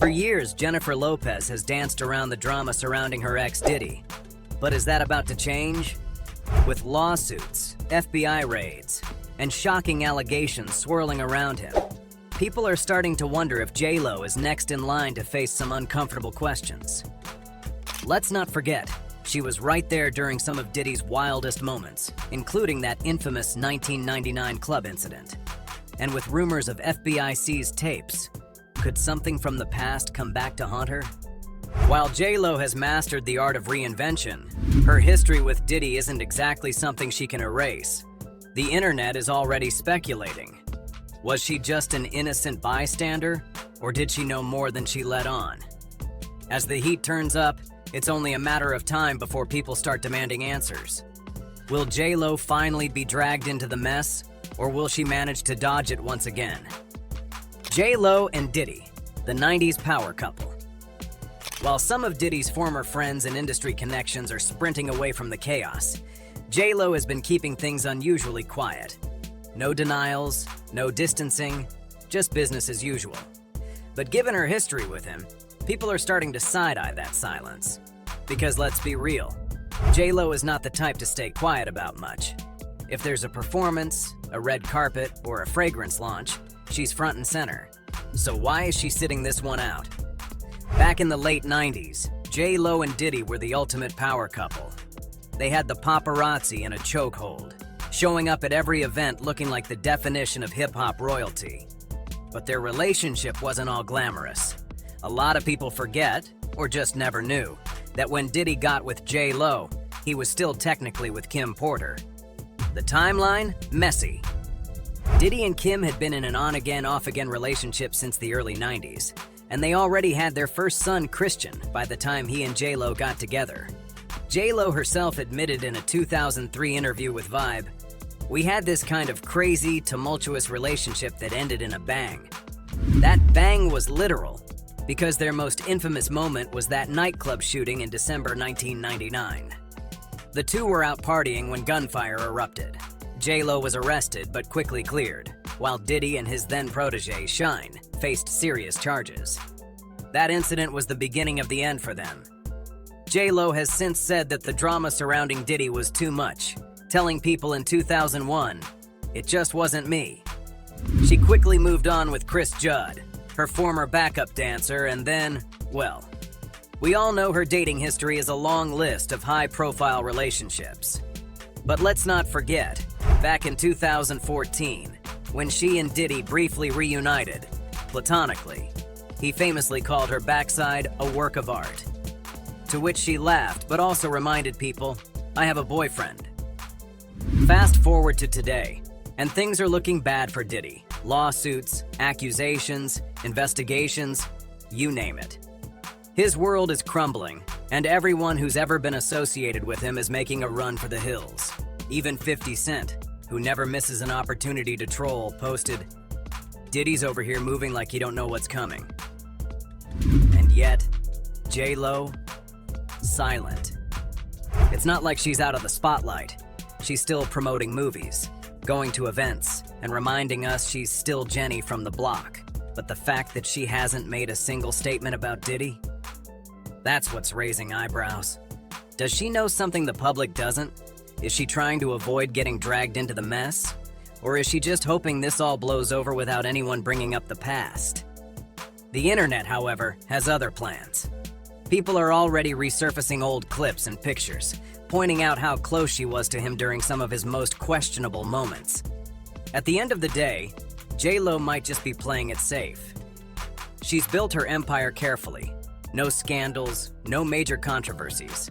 For years, Jennifer Lopez has danced around the drama surrounding her ex Diddy. But is that about to change? With lawsuits, FBI raids, and shocking allegations swirling around him, people are starting to wonder if J.Lo is next in line to face some uncomfortable questions. Let's not forget, she was right there during some of Diddy's wildest moments, including that infamous 1999 club incident. And with rumors of FBI seized tapes, could something from the past come back to haunt her? While J.Lo has mastered the art of reinvention, her history with Diddy isn't exactly something she can erase. The internet is already speculating. Was she just an innocent bystander, or did she know more than she let on? As the heat turns up, it's only a matter of time before people start demanding answers. Will J.Lo finally be dragged into the mess, or will she manage to dodge it once again? J.Lo and Diddy, the 90s power couple. While some of Diddy's former friends and industry connections are sprinting away from the chaos, J.Lo has been keeping things unusually quiet. No denials, no distancing, just business as usual. But given her history with him, people are starting to side-eye that silence. Because let's be real, J.Lo is not the type to stay quiet about much. If there's a performance, a red carpet, or a fragrance launch, she's front and center. So why is she sitting this one out? Back in the late 90s, J.Lo and Diddy were the ultimate power couple. They had the paparazzi in a chokehold, showing up at every event looking like the definition of hip-hop royalty. But their relationship wasn't all glamorous. A lot of people forget, or just never knew, that when Diddy got with J.Lo, he was still technically with Kim Porter. The timeline? Messy. Diddy and Kim had been in an on-again, off-again relationship since the early 90s, and they already had their first son, Christian, by the time he and J.Lo got together. J.Lo herself admitted in a 2003 interview with Vibe, "We had this kind of crazy, tumultuous relationship that ended in a bang." That bang was literal, because their most infamous moment was that nightclub shooting in December 1999. The two were out partying when gunfire erupted. J.Lo was arrested but quickly cleared, while Diddy and his then protege, Shine, faced serious charges. That incident was the beginning of the end for them. J.Lo has since said that the drama surrounding Diddy was too much, telling people in 2001, "It just wasn't me." She quickly moved on with Chris Judd, her former backup dancer, and then, well, we all know her dating history is a long list of high-profile relationships. But let's not forget, back in 2014, when she and Diddy briefly reunited, platonically, he famously called her backside a work of art. To which she laughed, but also reminded people, "I have a boyfriend." Fast forward to today, and things are looking bad for Diddy. Lawsuits, accusations, investigations, you name it. His world is crumbling, and everyone who's ever been associated with him is making a run for the hills. Even 50 Cent, who never misses an opportunity to troll, posted, "Diddy's over here moving like he don't know what's coming." And yet, J.Lo, silent. It's not like she's out of the spotlight. She's still promoting movies, going to events, and reminding us she's still Jenny from the block. But the fact that she hasn't made a single statement about Diddy? That's what's raising eyebrows. Does she know something the public doesn't? Is she trying to avoid getting dragged into the mess? Or is she just hoping this all blows over without anyone bringing up the past? The internet, however, has other plans. People are already resurfacing old clips and pictures, pointing out how close she was to him during some of his most questionable moments. At the end of the day, J.Lo might just be playing it safe. She's built her empire carefully. No scandals, no major controversies.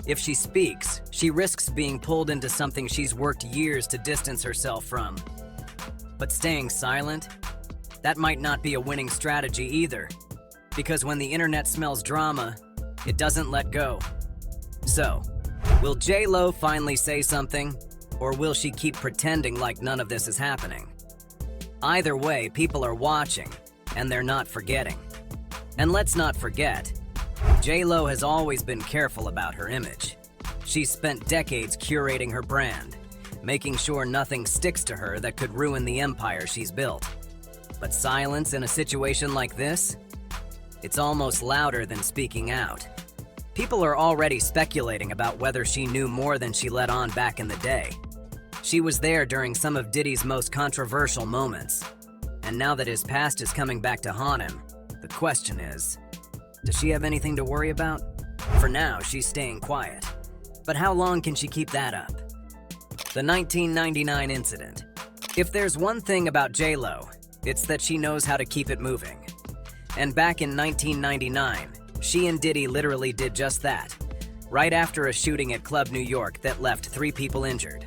If she speaks, she risks being pulled into something she's worked years to distance herself from. But staying silent? That might not be a winning strategy either, because when the internet smells drama, it doesn't let go. So, will J.Lo finally say something, or will she keep pretending like none of this is happening? Either way, people are watching, and they're not forgetting. And let's not forget, J.Lo has always been careful about her image. She's spent decades curating her brand, making sure nothing sticks to her that could ruin the empire she's built. But silence in a situation like this? It's almost louder than speaking out. People are already speculating about whether she knew more than she let on back in the day. She was there during some of Diddy's most controversial moments. And now that his past is coming back to haunt him, the question is, does she have anything to worry about? For now, she's staying quiet. But how long can she keep that up? The 1999 incident. If there's one thing about J.Lo, it's that she knows how to keep it moving. And back in 1999, she and Diddy literally did just that, right after a shooting at Club New York that left 3 people injured.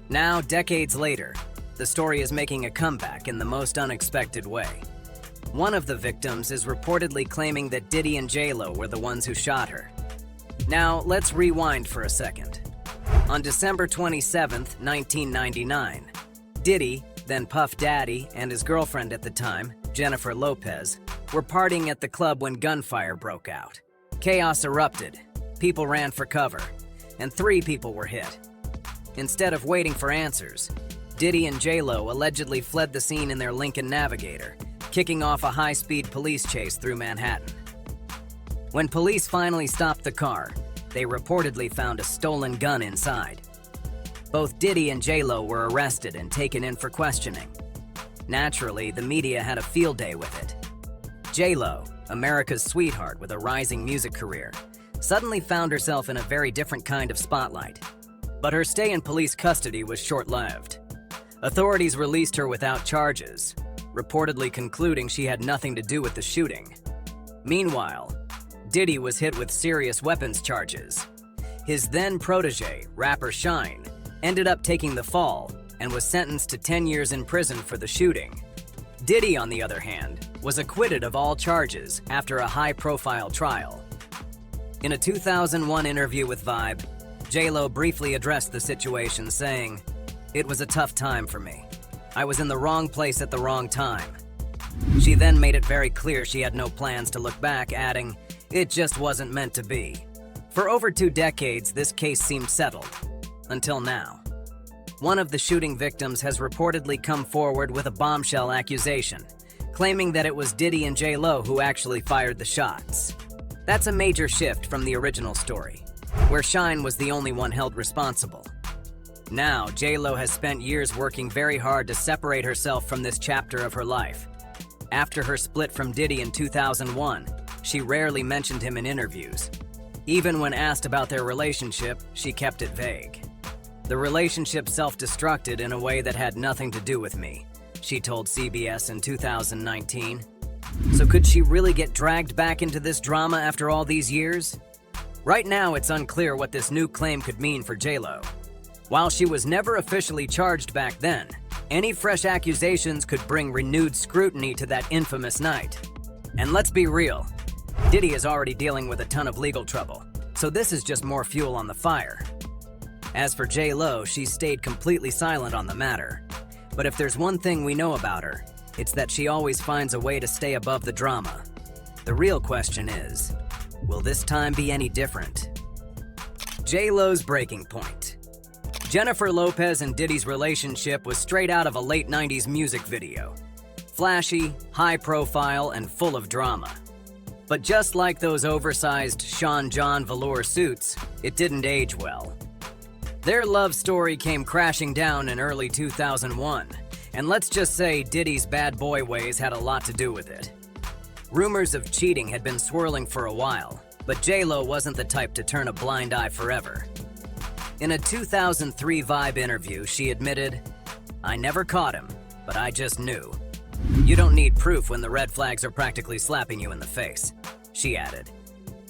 Now, decades later, the story is making a comeback in the most unexpected way. One of the victims is reportedly claiming that Diddy and J.Lo were the ones who shot her. Now, let's rewind for a second. On December 27, 1999, Diddy, then Puff Daddy, and his girlfriend at the time, Jennifer Lopez, were partying at the club when gunfire broke out. Chaos erupted, people ran for cover, and 3 people were hit. Instead of waiting for answers, Diddy and J.Lo allegedly fled the scene in their Lincoln Navigator, kicking off a high-speed police chase through Manhattan. When police finally stopped the car, they reportedly found a stolen gun inside. Both Diddy and J.Lo were arrested and taken in for questioning. Naturally, the media had a field day with it. J.Lo, America's sweetheart with a rising music career, suddenly found herself in a very different kind of spotlight. But her stay in police custody was short-lived. Authorities released her without charges, reportedly concluding she had nothing to do with the shooting. Meanwhile, Diddy was hit with serious weapons charges. His then protege, rapper Shine, ended up taking the fall and was sentenced to 10 years in prison for the shooting. Diddy, on the other hand, was acquitted of all charges after a high-profile trial. In a 2001 interview with Vibe, J.Lo briefly addressed the situation, saying, "It was a tough time for me. I was in the wrong place at the wrong time." She then made it very clear she had no plans to look back, adding, "It just wasn't meant to be." For over 2 decades, this case seemed settled. Until now. One of the shooting victims has reportedly come forward with a bombshell accusation, claiming that it was Diddy and J.Lo who actually fired the shots. That's a major shift from the original story, where Shine was the only one held responsible. Now, J.Lo has spent years working very hard to separate herself from this chapter of her life. After her split from Diddy in 2001, she rarely mentioned him in interviews. Even when asked about their relationship, she kept it vague. "The relationship self-destructed in a way that had nothing to do with me," she told CBS in 2019. So could she really get dragged back into this drama after all these years? Right now, it's unclear what this new claim could mean for J.Lo. While she was never officially charged back then, any fresh accusations could bring renewed scrutiny to that infamous night. And let's be real, Diddy is already dealing with a ton of legal trouble, so this is just more fuel on the fire. As for J.Lo, she stayed completely silent on the matter. But if there's one thing we know about her, it's that she always finds a way to stay above the drama. The real question is, will this time be any different? J.Lo's breaking point. Jennifer Lopez and Diddy's relationship was straight out of a late 90s music video. Flashy, high profile, and full of drama. But just like those oversized Sean John velour suits, it didn't age well. Their love story came crashing down in early 2001, and let's just say Diddy's bad boy ways had a lot to do with it. Rumors of cheating had been swirling for a while, but J.Lo wasn't the type to turn a blind eye forever. In a 2003 Vibe interview, she admitted, "I never caught him, but I just knew." "You don't need proof when the red flags are practically slapping you in the face," she added.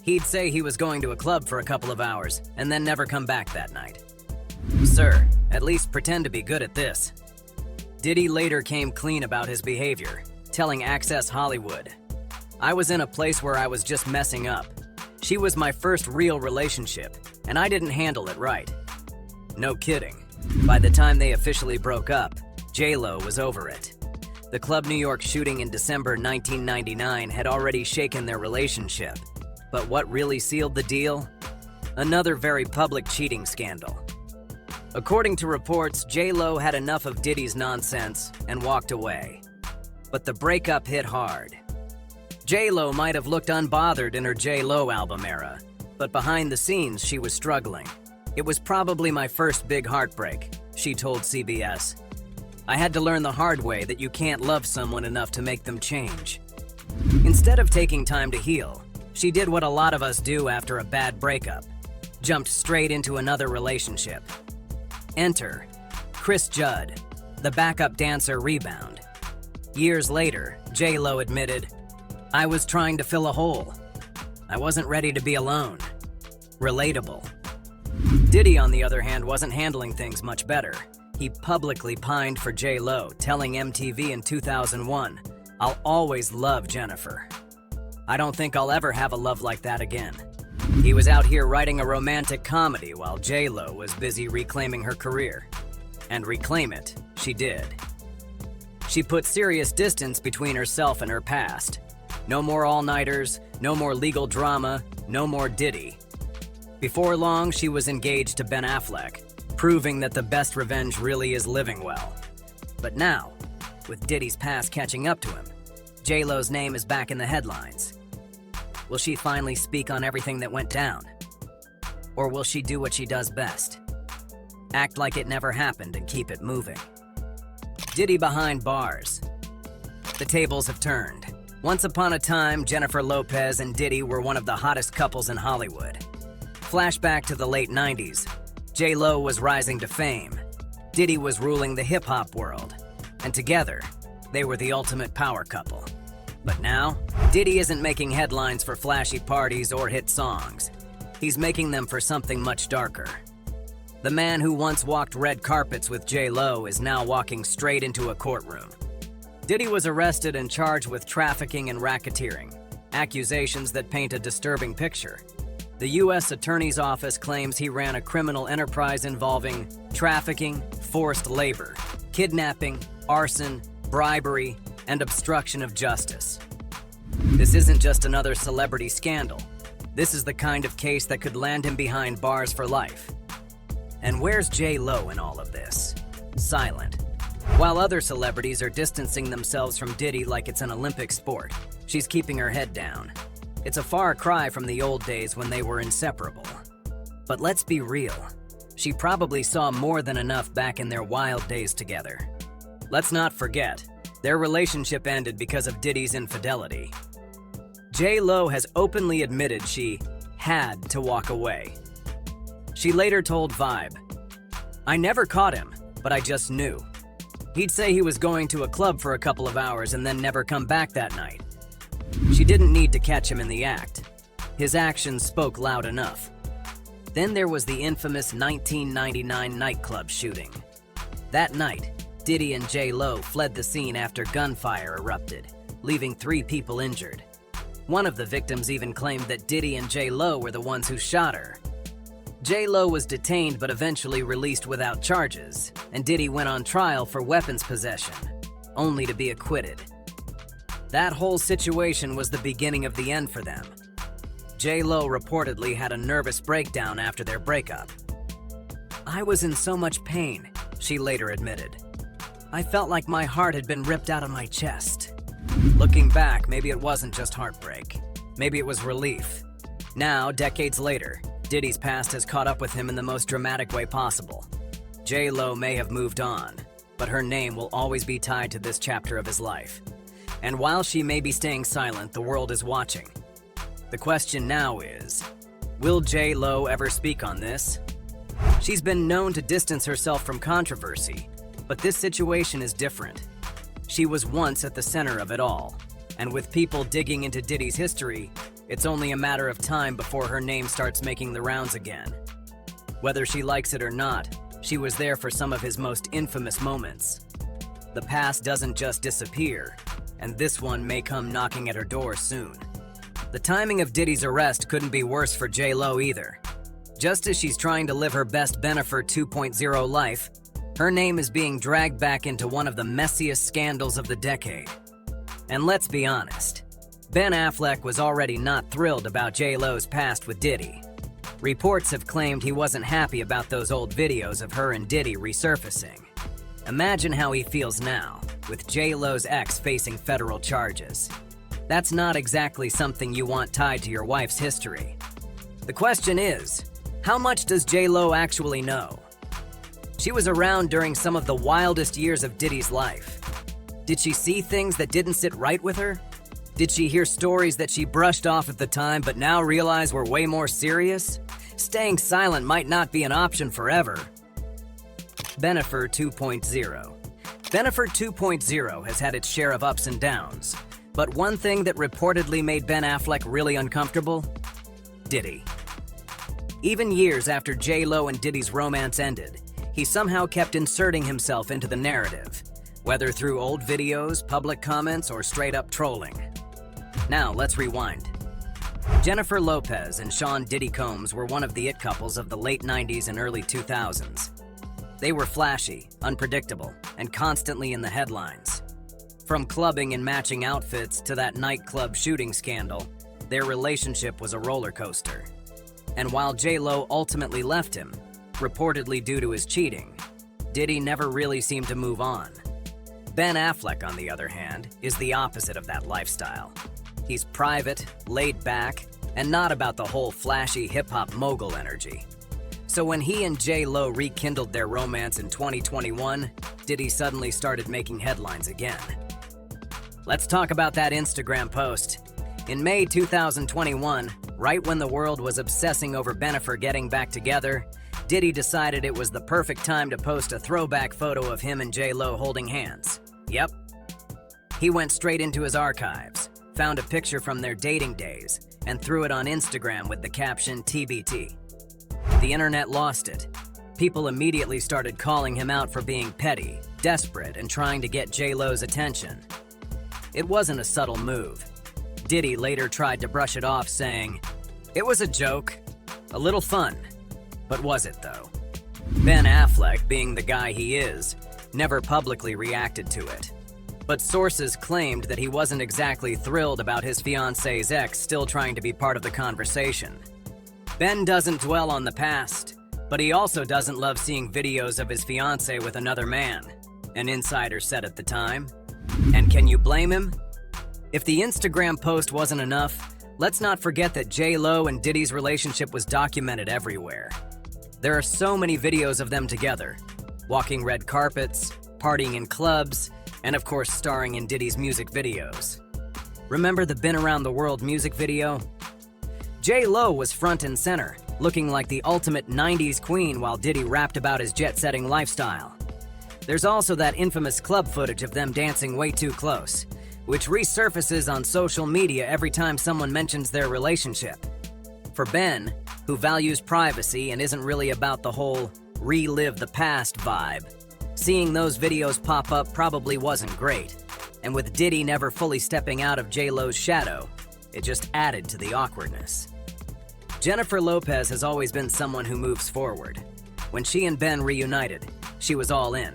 He'd say he was going to a club for a couple of hours and then never come back that night. Sir, at least pretend to be good at this. Diddy later came clean about his behavior, telling Access Hollywood, "I was in a place where I was just messing up. She was my first real relationship, and I didn't handle it right." No kidding. By the time they officially broke up, J.Lo was over it. The Club New York shooting in December 1999 had already shaken their relationship. But what really sealed the deal? Another very public cheating scandal. According to reports, J.Lo had enough of Diddy's nonsense and walked away. But the breakup hit hard. JLo might have looked unbothered in her JLo album era, but behind the scenes she was struggling. "It was probably my first big heartbreak," she told CBS. "I had to learn the hard way that you can't love someone enough to make them change." Instead of taking time to heal, she did what a lot of us do after a bad breakup: jumped straight into another relationship. Enter Chris Judd, the backup dancer rebound. Years later, JLo admitted, "I was trying to fill a hole. I wasn't ready to be alone." Relatable. Diddy, on the other hand, wasn't handling things much better. He publicly pined for JLo, telling MTV in 2001, "I'll always love Jennifer. I don't think I'll ever have a love like that again." He was out here writing a romantic comedy while JLo was busy reclaiming her career. And reclaim it, she did. She put serious distance between herself and her past. No more all-nighters, no more legal drama, no more Diddy. Before long, she was engaged to Ben Affleck, proving that the best revenge really is living well. But now, with Diddy's past catching up to him, JLo's name is back in the headlines. Will she finally speak on everything that went down? Or will she do what she does best? Act like it never happened and keep it moving. Diddy behind bars. The tables have turned. Once upon a time, Jennifer Lopez and Diddy were one of the hottest couples in Hollywood. Flashback to the late 90s. JLo was rising to fame. Diddy was ruling the hip-hop world. And together, they were the ultimate power couple. But now, Diddy isn't making headlines for flashy parties or hit songs. He's making them for something much darker. The man who once walked red carpets with JLo is now walking straight into a courtroom. Diddy was arrested and charged with trafficking and racketeering, accusations that paint a disturbing picture. The U.S. Attorney's Office claims he ran a criminal enterprise involving trafficking, forced labor, kidnapping, arson, bribery, and obstruction of justice. This isn't just another celebrity scandal. This is the kind of case that could land him behind bars for life. And where's JLo in all of this? Silent. While other celebrities are distancing themselves from Diddy like it's an Olympic sport, she's keeping her head down. It's a far cry from the old days when they were inseparable. But let's be real. She probably saw more than enough back in their wild days together. Let's not forget, their relationship ended because of Diddy's infidelity. JLo has openly admitted she had to walk away. She later told Vibe, "I never caught him, but I just knew. He'd say he was going to a club for a couple of hours and then never come back that night. She didn't need to catch him in the act. His actions spoke loud enough." Then there was the infamous 1999 nightclub shooting. That night, Diddy and JLo fled the scene after gunfire erupted, leaving 3 people injured. One of the victims even claimed that Diddy and JLo were the ones who shot her. JLo was detained but eventually released without charges, and Diddy went on trial for weapons possession, only to be acquitted. That whole situation was the beginning of the end for them. JLo reportedly had a nervous breakdown after their breakup. "I was in so much pain," she later admitted. "I felt like my heart had been ripped out of my chest." Looking back, maybe it wasn't just heartbreak. Maybe it was relief. Now, decades later, Diddy's past has caught up with him in the most dramatic way possible. JLo may have moved on, but her name will always be tied to this chapter of his life. And while she may be staying silent, the world is watching. The question now is, will JLo ever speak on this? She's been known to distance herself from controversy, but this situation is different. She was once at the center of it all, and with people digging into Diddy's history, it's only a matter of time before her name starts making the rounds again. Whether she likes it or not, she was there for some of his most infamous moments. The past doesn't just disappear, and this one may come knocking at her door soon. The timing of Diddy's arrest couldn't be worse for JLo either. Just as she's trying to live her best Bennifer 2.0 life, her name is being dragged back into one of the messiest scandals of the decade. And let's be honest, Ben Affleck was already not thrilled about JLo's past with Diddy. Reports have claimed he wasn't happy about those old videos of her and Diddy resurfacing. Imagine how he feels now, with JLo's ex facing federal charges. That's not exactly something you want tied to your wife's history. The question is, how much does J.Lo actually know? She was around during some of the wildest years of Diddy's life. Did she see things that didn't sit right with her? Did she hear stories that she brushed off at the time but now realize were way more serious? Staying silent might not be an option forever. Bennifer 2.0. Bennifer 2.0 has had its share of ups and downs, but one thing that reportedly made Ben Affleck really uncomfortable? Diddy. Even years after J.Lo and Diddy's romance ended, he somehow kept inserting himself into the narrative, whether through old videos, public comments, or straight-up trolling. Now, let's rewind. Jennifer Lopez and Sean Diddy Combs were one of the it couples of the late 90s and early 2000s. They were flashy, unpredictable, and constantly in the headlines. From clubbing in matching outfits to that nightclub shooting scandal, their relationship was a roller coaster. And while J.Lo ultimately left him, reportedly due to his cheating, Diddy never really seemed to move on. Ben Affleck, on the other hand, is the opposite of that lifestyle. He's private, laid back, and not about the whole flashy hip-hop mogul energy. So when he and J.Lo rekindled their romance in 2021, Diddy suddenly started making headlines again. Let's talk about that Instagram post. In May 2021, right when the world was obsessing over Bennifer getting back together, Diddy decided it was the perfect time to post a throwback photo of him and J.Lo holding hands. Yep. He went straight into his archives, found a picture from their dating days, and threw it on Instagram with the caption TBT. The internet lost it. People immediately started calling him out for being petty, desperate, and trying to get J.Lo's attention. It wasn't a subtle move. Diddy later tried to brush it off, saying, "It was a joke, a little fun." But was it, though? Ben Affleck, being the guy he is, never publicly reacted to it. But sources claimed that he wasn't exactly thrilled about his fiancée's ex still trying to be part of the conversation. Ben doesn't dwell on the past, but he also doesn't love seeing videos of his fiancée with another man, an insider said at the time. And can you blame him? If the Instagram post wasn't enough, let's not forget that J.Lo and Diddy's relationship was documented everywhere. There are so many videos of them together, walking red carpets, partying in clubs, and of course starring in Diddy's music videos. Remember the Been Around the World music video? J.Lo was front and center, looking like the ultimate 90s queen while Diddy rapped about his jet-setting lifestyle. There's also that infamous club footage of them dancing way too close, which resurfaces on social media every time someone mentions their relationship. For Ben, who values privacy and isn't really about the whole relive the past vibe, seeing those videos pop up probably wasn't great. And with Diddy never fully stepping out of J.Lo's shadow, it just added to the awkwardness. Jennifer Lopez has always been someone who moves forward. When she and Ben reunited, she was all in.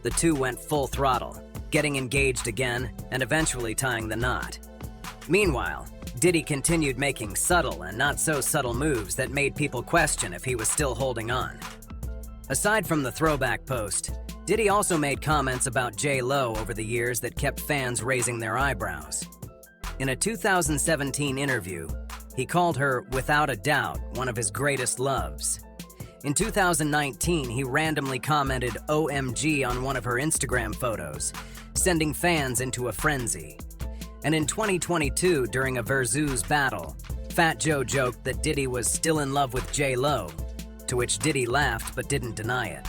The two went full throttle, getting engaged again, and eventually tying the knot. Meanwhile, Diddy continued making subtle and not-so-subtle moves that made people question if he was still holding on. Aside from the throwback post, Diddy also made comments about J.Lo over the years that kept fans raising their eyebrows. In a 2017 interview, he called her, without a doubt, one of his greatest loves. In 2019, he randomly commented OMG on one of her Instagram photos, sending fans into a frenzy. And in 2022, during a Versus battle, Fat Joe joked that Diddy was still in love with J.Lo, to which Diddy laughed but didn't deny it.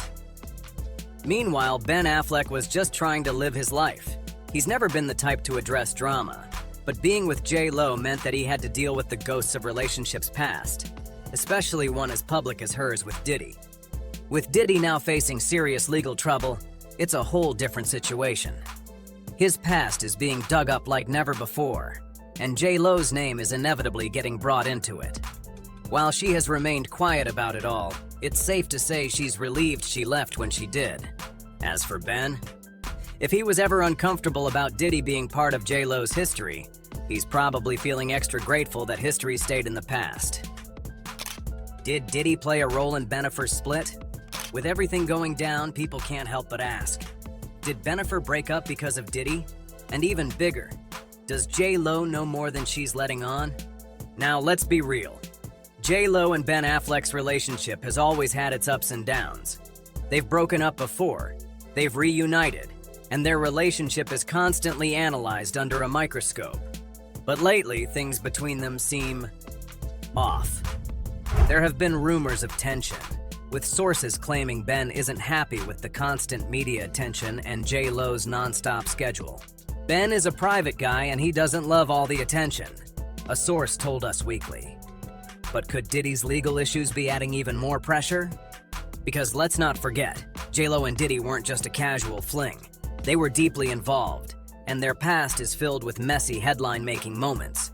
Meanwhile, Ben Affleck was just trying to live his life. He's never been the type to address drama, but being with J.Lo meant that he had to deal with the ghosts of relationships past, especially one as public as hers with Diddy. With Diddy now facing serious legal trouble, it's a whole different situation. His past is being dug up like never before, and J.Lo's name is inevitably getting brought into it. While she has remained quiet about it all, it's safe to say she's relieved she left when she did. As for Ben, if he was ever uncomfortable about Diddy being part of J.Lo's history, he's probably feeling extra grateful that history stayed in the past. Did Diddy play a role in Bennifer's split? With everything going down, people can't help but ask, did Bennifer break up because of Diddy? And even bigger, Does J.Lo know more than she's letting on? Now, let's be real. J.Lo and Ben Affleck's relationship has always had its ups and downs. They've broken up before, they've reunited, and their relationship is constantly analyzed under a microscope. But lately, things between them seem off. There have been rumors of tension, with sources claiming Ben isn't happy with the constant media attention and J.Lo's non-stop schedule. Ben is a private guy and he doesn't love all the attention, a source told Us Weekly. But could Diddy's legal issues be adding even more pressure? Because let's not forget, J.Lo and Diddy weren't just a casual fling. They were deeply involved, and their past is filled with messy headline-making moments.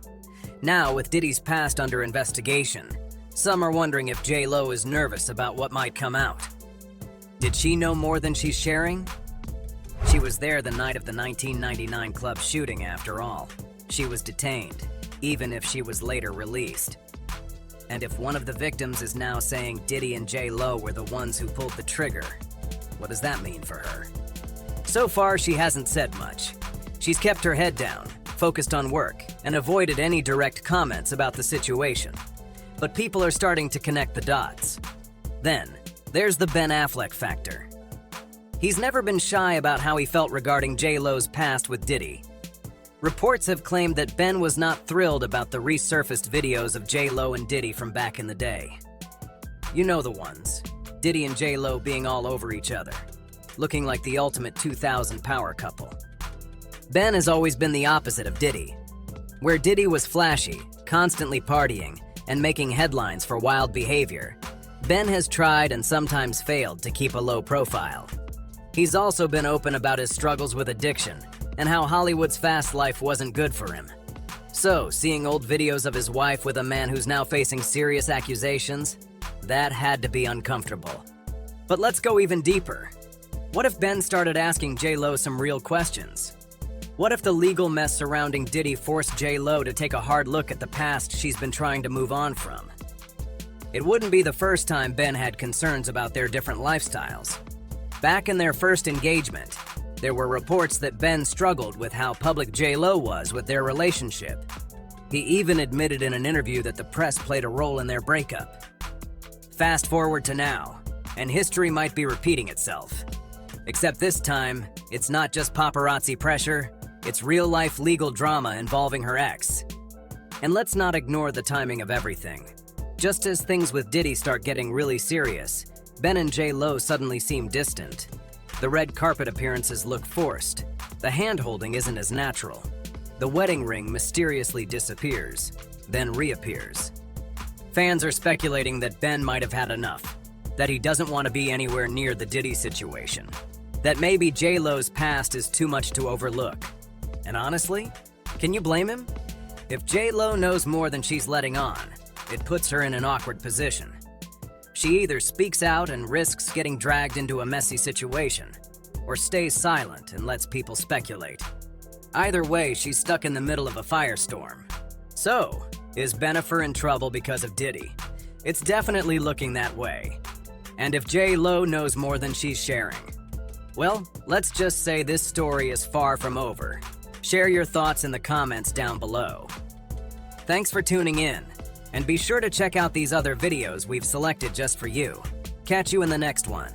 Now, with Diddy's past under investigation, some are wondering if J.Lo is nervous about what might come out. Did she know more than she's sharing? She was there the night of the 1999 club shooting, after all. She was detained, even if she was later released. And if one of the victims is now saying Diddy and J.Lo were the ones who pulled the trigger, what does that mean for her? So far, she hasn't said much. She's kept her head down, focused on work, and avoided any direct comments about the situation. But people are starting to connect the dots. Then, there's the Ben Affleck factor. He's never been shy about how he felt regarding J.Lo's past with Diddy. Reports have claimed that Ben was not thrilled about the resurfaced videos of J.Lo and Diddy from back in the day. You know the ones. Diddy and J.Lo being all over each other, looking like the ultimate 2000 power couple. Ben has always been the opposite of Diddy. Where Diddy was flashy, constantly partying, and making headlines for wild behavior, Ben has tried and sometimes failed to keep a low profile. He's also been open about his struggles with addiction and how Hollywood's fast life wasn't good for him. So, seeing old videos of his wife with a man who's now facing serious accusations, that had to be uncomfortable. But let's go even deeper. What if Ben started asking J.Lo some real questions? What if the legal mess surrounding Diddy forced J.Lo to take a hard look at the past she's been trying to move on from? It wouldn't be the first time Ben had concerns about their different lifestyles. Back in their first engagement, there were reports that Ben struggled with how public J.Lo was with their relationship. He even admitted in an interview that the press played a role in their breakup. Fast forward to now, and history might be repeating itself. Except this time, it's not just paparazzi pressure, it's real-life legal drama involving her ex. And let's not ignore the timing of everything. Just as things with Diddy start getting really serious, Ben and J.Lo suddenly seem distant. The red carpet appearances look forced. The hand-holding isn't as natural. The wedding ring mysteriously disappears, then reappears. Fans are speculating that Ben might have had enough, that he doesn't want to be anywhere near the Diddy situation, that maybe J.Lo's past is too much to overlook. And honestly, can you blame him? If J.Lo knows more than she's letting on, it puts her in an awkward position. She either speaks out and risks getting dragged into a messy situation, or stays silent and lets people speculate. Either way, she's stuck in the middle of a firestorm. So, is Bennifer in trouble because of Diddy? It's definitely looking that way. And if J.Lo knows more than she's sharing, well, let's just say this story is far from over. Share your thoughts in the comments down below. Thanks for tuning in, and be sure to check out these other videos we've selected just for you. Catch you in the next one.